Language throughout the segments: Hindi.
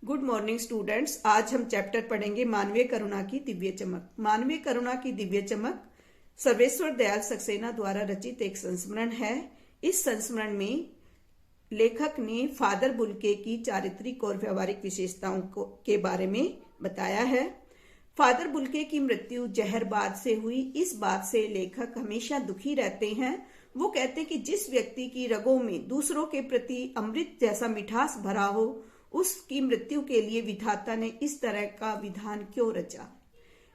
Good morning students. आज हम चैप्टर पढ़ेंगे मानवीय करुणा की दिव्य चमक। मानवीय करुणा की दिव्य चमक सर्वेश्वर दयाल सक्सेना द्वारा रचित एक संस्मरण है। इस संस्मरण में लेखक ने फादर बुल्के की चारित्रिक और व्यवहारिक विशेषताओं के बारे में बताया है। फादर बुल्के की मृत्यु जहरबाद से हुई। इस बात से लेखक हमेशा दुखी रहते हैं। वो कहते हैं कि जिस व्यक्ति की रगों में दूसरों के प्रति अमृत जैसा मिठास भरा हो, उसकी मृत्यु के लिए विधाता ने इस तरह का विधान क्यों रचा।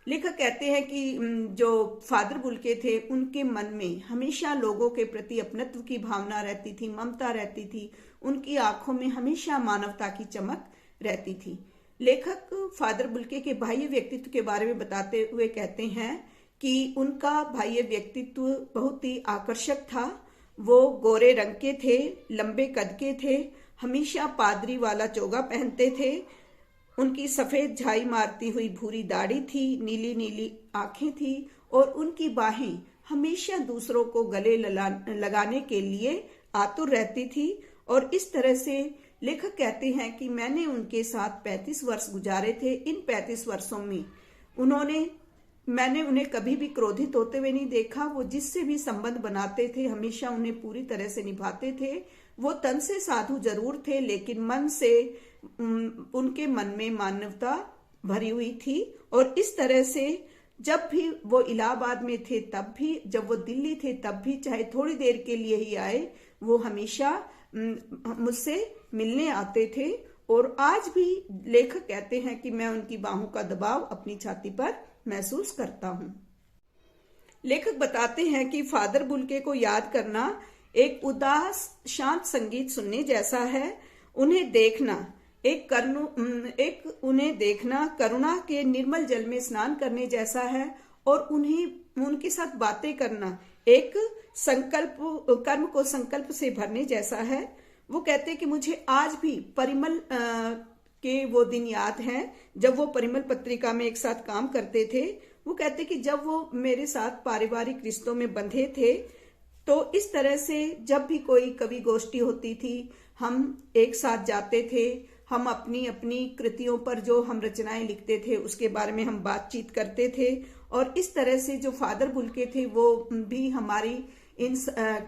लेखक कहते हैं कि जो फादर बुल्के थे उनके मन में हमेशा लोगों के प्रति अपनत्व की भावना रहती थी, ममता रहती थी। उनकी आंखों में हमेशा मानवता की चमक रहती थी। लेखक फादर बुल्के के बाह्य व्यक्तित्व के बारे में बताते हुए कहते हैं कि उनका बाह्य व्यक्तित्व बहुत ही आकर्षक था। वो गोरे रंग के थे, लंबे कद के थे, हमेशा पादरी वाला चोगा पहनते थे। उनकी सफेद झाई मारती हुई भूरी दाढ़ी थी, नीली नीली आंखें थी और उनकी बाहें हमेशा दूसरों को गले लगाने के लिए आतुर रहती थी। और इस तरह से लेखक कहते हैं कि मैंने उनके साथ 35 वर्ष गुजारे थे। इन 35 वर्षों में मैंने उन्हें कभी भी क्रोधित होते हुए नहीं देखा। वो जिससे भी संबंध बनाते थे हमेशा उन्हें पूरी तरह से निभाते थे। वो तन से साधु जरूर थे, लेकिन मन से उनके मन में मानवता भरी हुई थी। और इस तरह से जब भी वो इलाहाबाद में थे तब भी, जब वो दिल्ली थे तब भी, चाहे थोड़ी देर के लिए ही आए, वो हमेशा मुझसे मिलने आते थे। और आज भी लेखक कहते हैं कि मैं उनकी बाहों का दबाव अपनी छाती पर महसूस करता हूँ। लेखक बताते हैं कि फादर बुल्के को याद करना एक उदास शांत संगीत सुनने जैसा है। उन्हें देखना करुणा के निर्मल जल में स्नान करने जैसा है। और उनके साथ बातें करना एक कर्म को संकल्प से भरने जैसा है। वो कहते हैं कि मुझे आज भी परिमल के वो दिन याद हैं जब वो परिमल पत्रिका में एक साथ काम करते थे। वो कहते कि जब वो मेरे साथ पारिवारिक रिश्तों में बंधे थे, तो इस तरह से जब भी कोई कवि गोष्ठी होती थी हम एक साथ जाते थे। हम अपनी अपनी कृतियों पर जो हम रचनाएं लिखते थे उसके बारे में हम बातचीत करते थे। और इस तरह से जो फादर बुल्के थे वो भी हमारी इन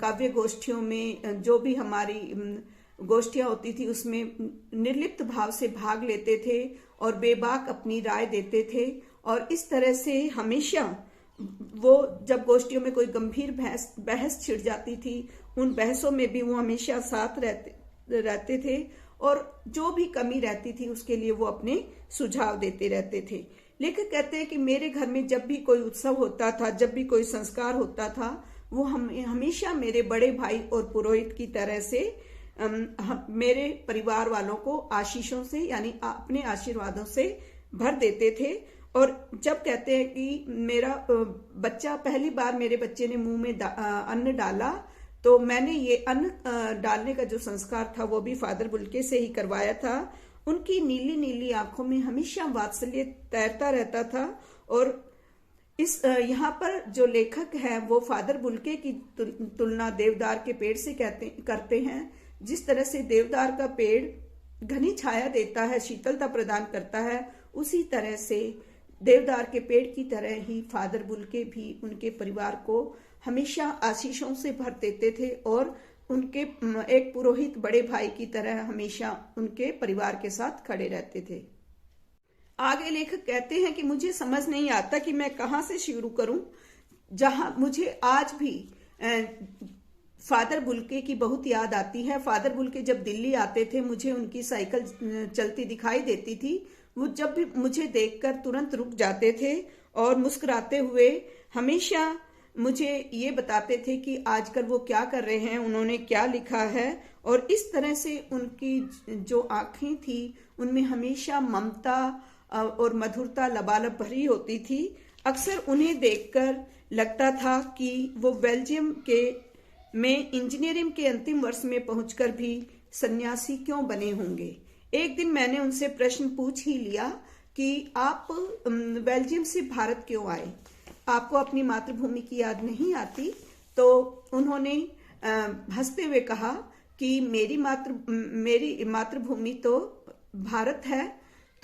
काव्य गोष्ठियों में, जो भी हमारी गोष्ठियां होती थी उसमें निर्लिप्त भाव से भाग लेते थे और बेबाक अपनी राय देते थे। और इस तरह से हमेशा वो जब गोष्ठियों में कोई गंभीर बहस छिड़ जाती थी, उन बहसों में भी वो हमेशा साथ रहते थे और जो भी कमी रहती थी उसके लिए वो अपने सुझाव देते रहते थे। लेखक कहते हैं कि मेरे घर में जब भी कोई उत्सव होता था, जब भी कोई संस्कार होता था, वो हमेशा मेरे बड़े भाई और पुरोहित की तरह से मेरे परिवार वालों को आशीषों से, यानी अपने आशीर्वादों से भर देते थे। और जब कहते हैं कि मेरा बच्चा, पहली बार मेरे बच्चे ने मुंह में अन्न डाला, तो मैंने ये अन्न डालने का जो संस्कार था वो भी फादर बुल्के से ही करवाया था। उनकी नीली नीली आंखों में हमेशा वात्सल्य तैरता रहता था। और यहाँ पर जो लेखक है वो फादर बुल्के की तुलना देवदार के पेड़ से करते हैं। जिस तरह से देवदार का पेड़ घनी छाया देता है, शीतलता प्रदान करता है, उसी तरह से देवदार के पेड़ की तरह ही फादर बुल्के भी उनके परिवार को हमेशा आशीषों से भर देते थे और उनके एक पुरोहित बड़े भाई की तरह हमेशा उनके परिवार के साथ खड़े रहते थे। आगे लेखक कहते हैं कि मुझे समझ नहीं आता कि मैं कहाँ से शुरू करूं। जहां मुझे आज भी फादर बुल्के की बहुत याद आती है। फादर बुल्के जब दिल्ली आते थे मुझे उनकी साइकिल चलती दिखाई देती थी। वो जब भी मुझे देखकर तुरंत रुक जाते थे और मुस्कुराते हुए हमेशा मुझे ये बताते थे कि आजकल वो क्या कर रहे हैं, उन्होंने क्या लिखा है। और इस तरह से उनकी जो आंखें थी उनमें हमेशा ममता और मधुरता लबालब भरी होती थी। अक्सर उन्हें देखकर लगता था कि वो बेल्जियम में इंजीनियरिंग के अंतिम वर्ष में पहुंचकर भी सन्यासी क्यों बने होंगे। एक दिन मैंने उनसे प्रश्न पूछ ही लिया कि आप बेल्जियम से भारत क्यों आए, आपको अपनी मातृभूमि की याद नहीं आती। तो उन्होंने हंसते हुए कहा कि मेरी मातृभूमि तो भारत है।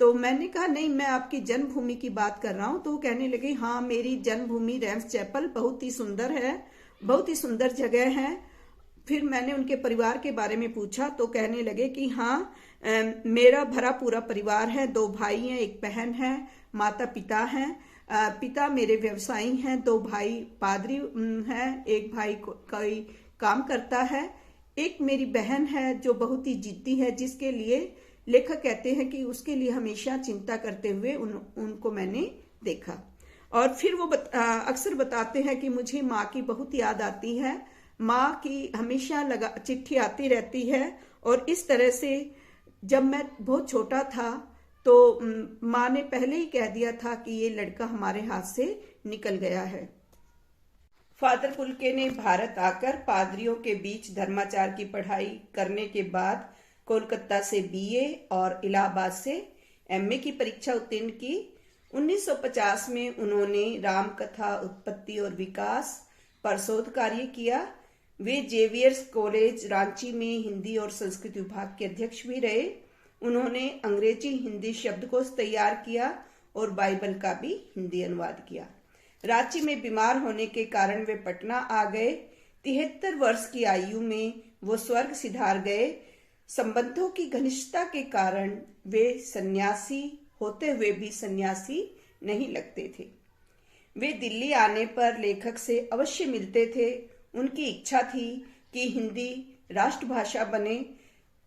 तो मैंने कहा नहीं, मैं आपकी जन्मभूमि की बात कर रहा हूँ। तो वो कहने लगे हाँ, मेरी जन्मभूमि रैम्स चैपल बहुत ही सुंदर है, बहुत ही सुंदर जगह है। फिर मैंने उनके परिवार के बारे में पूछा तो कहने लगे कि हाँ, मेरा भरा पूरा परिवार है, 2 भाई हैं, 1 बहन है, माता पिता हैं। पिता मेरे व्यवसायी हैं, 2 भाई पादरी हैं, 1 भाई कोई काम करता है, एक मेरी बहन है जो बहुत ही जिद्दी है, जिसके लिए लेखक कहते हैं कि उसके लिए हमेशा चिंता करते हुए उनको मैंने देखा। और फिर वो अक्सर बताते हैं कि मुझे माँ की बहुत याद आती है, माँ की हमेशा चिट्ठी आती रहती है। और इस तरह से जब मैं बहुत छोटा था तो माँ ने पहले ही कह दिया था कि ये लड़का हमारे हाथ से निकल गया है। फादर पुलके ने भारत आकर पादरियों के बीच धर्माचार की पढ़ाई करने के बाद कोलकाता से बीए और इलाहाबाद से एमए की परीक्षा उत्तीर्ण की। 1950 में उन्होंने रामकथा उत्पत्ति और विकास पर शोध कार्य किया। वे जेवियर्स कॉलेज रांची में हिंदी और संस्कृत विभाग के अध्यक्ष भी रहे। उन्होंने अंग्रेजी हिंदी शब्दकोश तैयार किया और बाइबल का भी हिंदी अनुवाद किया। रांची में बीमार होने के कारण वे पटना आ गए। 73 वर्ष की आयु में वो स्वर्ग सिधार गए। संबंधों की घनिष्ठता के कारण वे सन्यासी होते हुए भी सन्यासी नहीं लगते थे। वे दिल्ली आने पर लेखक से अवश्य मिलते थे। उनकी इच्छा थी कि हिंदी राष्ट्रभाषा बने।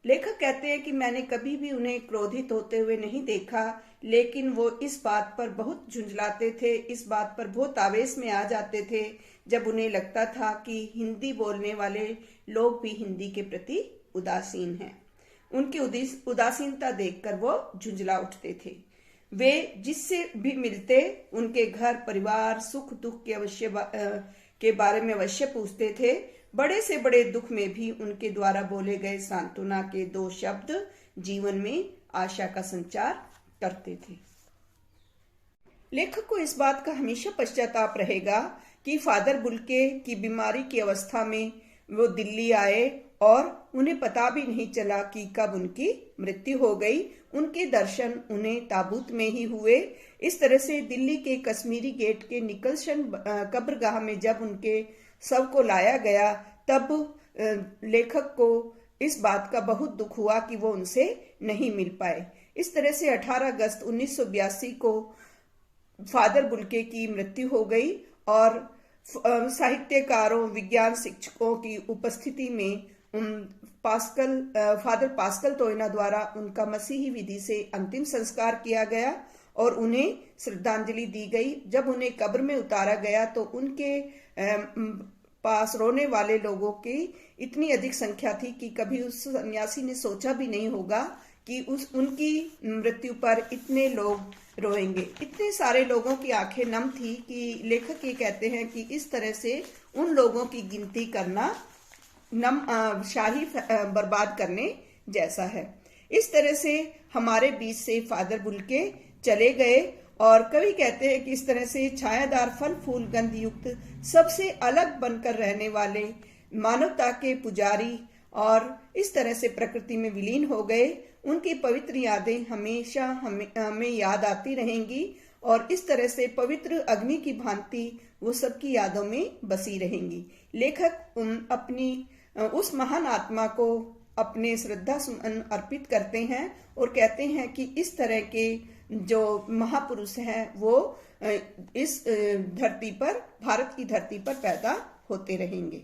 लेखक कहते हैं कि मैंने कभी भी उन्हें क्रोधित होते हुए नहीं देखा, लेकिन वो इस बात पर बहुत झुंझलाते थे, इस बात पर बहुत आवेश में आ जाते थे जब उन्हें लगता था कि हिंदी बोलने वाले लोग भी हिंदी के प्रति उदासीन हैं। उनकी उदासीनता देखकर वो झुंझला उठते थे। वे जिससे भी मिलते उनके घर परिवार सुख दुख के बारे में अवश्य पूछते थे। बड़े से बड़े दुख में भी उनके द्वारा बोले गए सांत्वना के 2 शब्द जीवन में आशा का संचार करते थे। लेखक को इस बात का हमेशा पश्चाताप रहेगा कि फादर बुल्के की बीमारी की अवस्था में वो दिल्ली आए और उन्हें पता भी नहीं चला कि कब उनकी मृत्यु हो गई। उनके दर्शन उन्हें ताबूत में ही हुए। इस तरह से दिल्ली के कश्मीरी गेट के निकलशन कब्रगाह में जब उनके शव को लाया गया तब लेखक को इस बात का बहुत दुख हुआ कि वो उनसे नहीं मिल पाए। इस तरह से 18 अगस्त 1982 को फादर बुल्के की मृत्यु हो गई और साहित्यकारों विज्ञान शिक्षकों की उपस्थिति में फादर पास्कल तोयना द्वारा उनका मसीही विधि से अंतिम संस्कार किया गया और उन्हें श्रद्धांजलि दी गई। जब उन्हें कब्र में उतारा गया तो उनके पास रोने वाले लोगों की इतनी अधिक संख्या थी कि कभी उस सन्यासी ने सोचा भी नहीं होगा कि उनकी मृत्यु पर इतने लोग रोएंगे। इतने सारे लोगों की आंखें नम थी कि लेखक ये कहते हैं कि इस तरह से उन लोगों की गिनती करना शाही बर्बाद करने जैसा है। इस तरह से हमारे बीच से फादर बुल्के चले गए और कवि कहते हैं कि इस तरह से छायादार फल फूल गंध युक्त सबसे अलग बनकर रहने वाले मानवता के पुजारी और इस तरह से प्रकृति में विलीन हो गए। उनकी पवित्र यादें हमेशा हमें याद आती रहेंगी और इस तरह से पवित्र अग्नि की भांति वो सबकी यादों में बसी रहेंगी। लेखक अपनी उस महान आत्मा को अपने श्रद्धा सुमन अर्पित करते हैं और कहते हैं कि इस तरह के जो महापुरुष हैं वो इस धरती पर भारत की धरती पर पैदा होते रहेंगे।